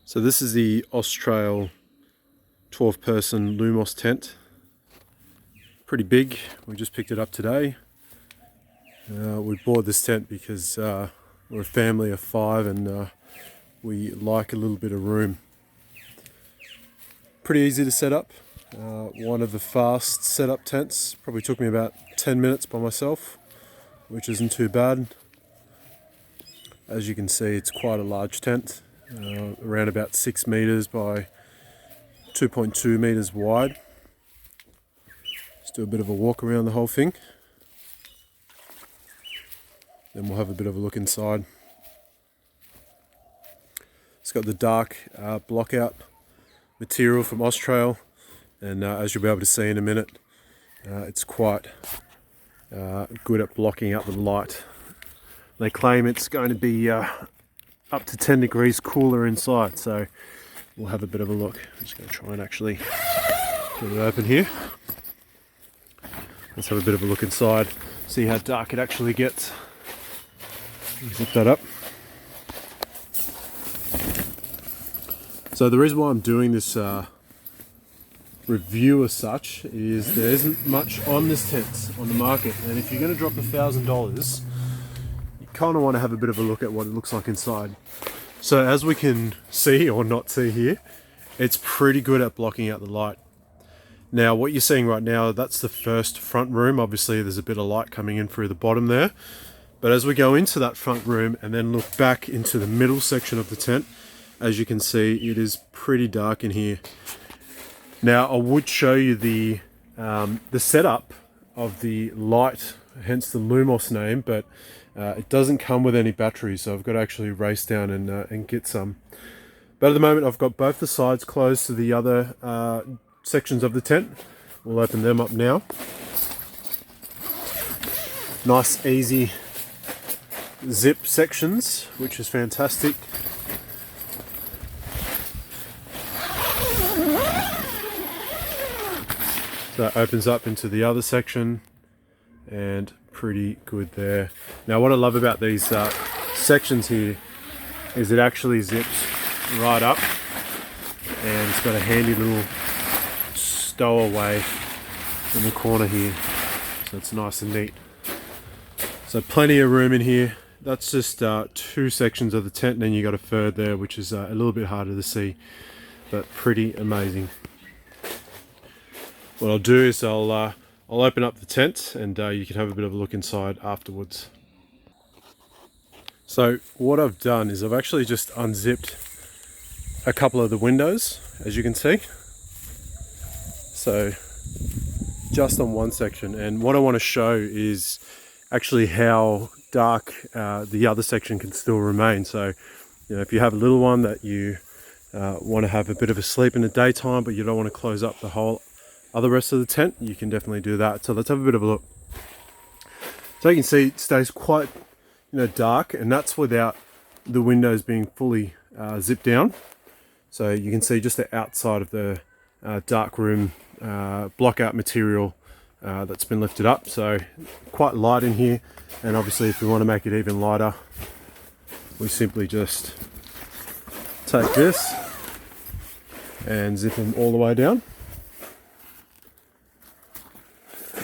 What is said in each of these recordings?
So this is the Oztrail 12-person Lumos tent. Pretty big. We just picked it up today. We bought this tent because we're a family of 5 and we like a little bit of room. Pretty easy to set up. One of the fast setup tents. Probably took me about 10 minutes by myself, which isn't too bad. As you can see, it's quite a large tent. Around about 6 meters by 2.2 meters wide. Let's do a bit of a walk around the whole thing. Then we'll have a bit of a look inside. It's got the dark block out material from Oztrail, and as you'll be able to see in a minute, it's quite good at blocking out the light. They claim it's going to be up to 10 degrees cooler inside, so we'll have a bit of a look. I'm just going to try and actually get it open here. Let's have a bit of a look inside, see how dark it actually gets. Zip that up. So the reason why I'm doing this review as such is there isn't much on this tent on the market, and if you're going to drop $1,000, kind of want to have a bit of a look at what it looks like inside. So as we can see or not see here, it's pretty good at blocking out the light. Now what you're seeing right now, that's the first front room. Obviously there's a bit of light coming in through the bottom there, but as we go into that front room and then look back into the middle section of the tent, as you can see, it is pretty dark in here. Now I would show you the setup of the light, hence the Lumos name, but it doesn't come with any batteries, so I've got to actually race down and get some. But at the moment I've got both the sides closed to the other sections of the tent. We'll open them up now. Nice easy zip sections, which is fantastic. So it opens up into the other section, and pretty good there. Now what I love about these sections here is it actually zips right up, and it's got a handy little stowaway in the corner here, so it's nice and neat. So plenty of room in here. That's just 2 sections of the tent, and then you got a third there, which is a little bit harder to see, but pretty amazing. What I'll do is I'll open up the tent and you can have a bit of a look inside afterwards. So what I've done is I've actually just unzipped a couple of the windows, as you can see. So just on one section, and what I want to show is actually how dark the other section can still remain. So if you have a little one that you want to have a bit of a sleep in the daytime, but you don't want to close up the whole other rest of the tent, you can definitely do that. So let's have a bit of a look. So you can see it stays quite dark, and that's without the windows being fully zipped down. So you can see just the outside of the dark room block out material that's been lifted up. So quite light in here, and obviously if we want to make it even lighter, we simply just take this and zip them all the way down.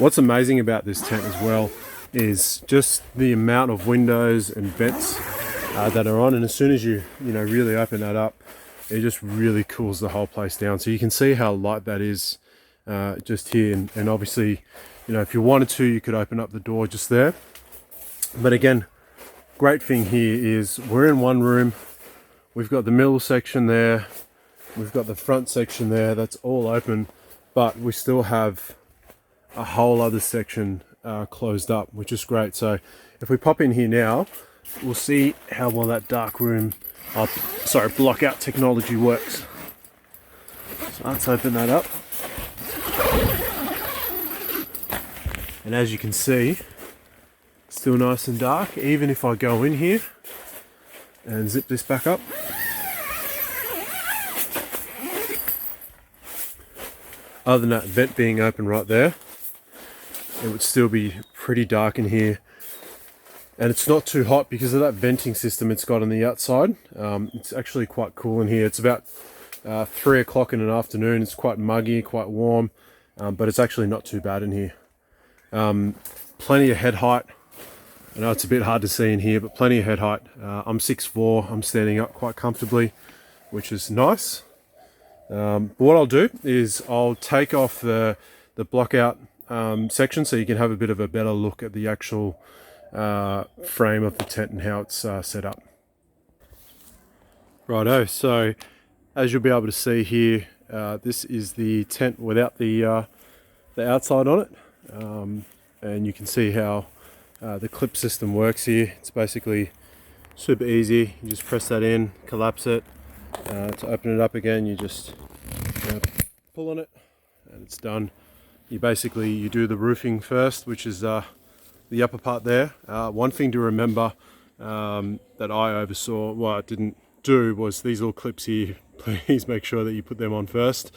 What's amazing about this tent as well is just the amount of windows and vents that are on, and as soon as you really open that up, it just really cools the whole place down. So you can see how light that is just here, and obviously if you wanted to, you could open up the door just there. But again, great thing here is we're in one room. We've got the middle section there, we've got the front section there, that's all open, but we still have a whole other section closed up, which is great. So if we pop in here now, we'll see how well that dark room block out technology works. So let's open that up, and as you can see, still nice and dark. Even if I go in here and zip this back up, other than that vent being open right there, it would still be pretty dark in here. And it's not too hot because of that venting system it's got on the outside. It's actually quite cool in here. It's about 3 o'clock in the afternoon. It's quite muggy, quite warm, but it's actually not too bad in here. Plenty of head height. I know it's a bit hard to see in here, but plenty of head height. I'm 6'4", I'm standing up quite comfortably, which is nice. But what I'll do is I'll take off the block out section so you can have a bit of a better look at the actual frame of the tent and how it's set up. Righto, so as you'll be able to see here, this is the tent without the outside on it, and you can see how the clip system works here. It's basically super easy. You just press that in, collapse it. To open it up again, you just pull on it, and it's done. You do the roofing first, which is the upper part there. One thing to remember that I oversaw, well, I didn't do, was these little clips here. Please make sure that you put them on first.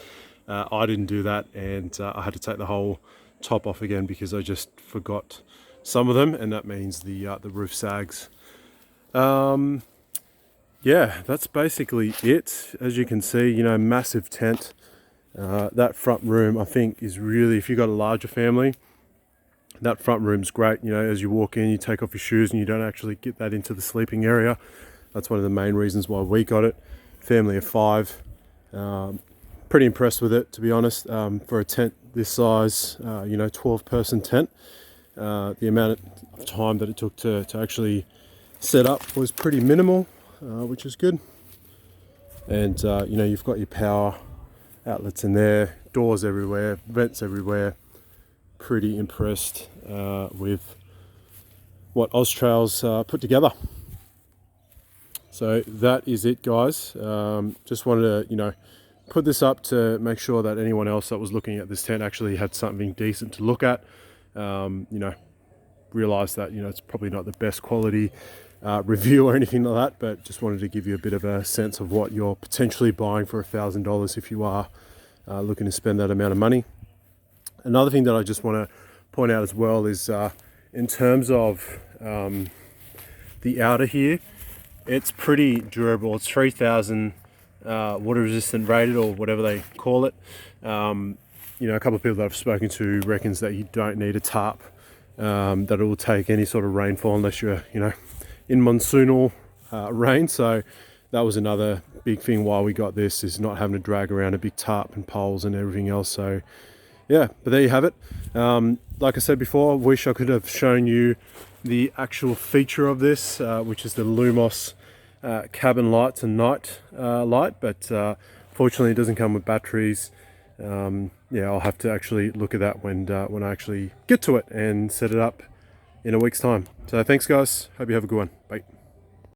I didn't do that, and I had to take the whole top off again because I just forgot some of them, and that means the roof sags. Yeah, that's basically it. As you can see, you know, massive tent. That front room, I think, is really, if you've got a larger family, that front room's great. You know, as you walk in, you take off your shoes and you don't actually get that into the sleeping area. That's one of the main reasons why we got it. Family of 5. Pretty impressed with it, to be honest. For a tent this size, you know, 12-person tent, the amount of time that it took to actually set up was pretty minimal, which is good. And you know, you've got your power outlets in there, doors everywhere, vents everywhere. Pretty impressed with what Oztrail's put together. So that is it, guys. Just wanted to, you know, put this up to make sure that anyone else that was looking at this tent actually had something decent to look at. You know, realize that, you know, it's probably not the best quality review or anything like that, but just wanted to give you a bit of a sense of what you're potentially buying for $1,000 if you are looking to spend that amount of money. Another thing that I just want to point out as well is in terms of the outer here, it's pretty durable. It's 3,000 water resistant rated, or whatever they call it. You know, a couple of people that I've spoken to reckons that you don't need a tarp, that it will take any sort of rainfall unless you're, you know, in monsoonal rain. So that was another big thing why we got this, is not having to drag around a big tarp and poles and everything else. So yeah, but there you have it. Like I said before, I wish I could have shown you the actual feature of this, which is the Lumos cabin lights and night light, but fortunately it doesn't come with batteries. Yeah, I'll have to actually look at that when I actually get to it and set it up in a week's time. So thanks, guys. Hope you have a good one. Bye.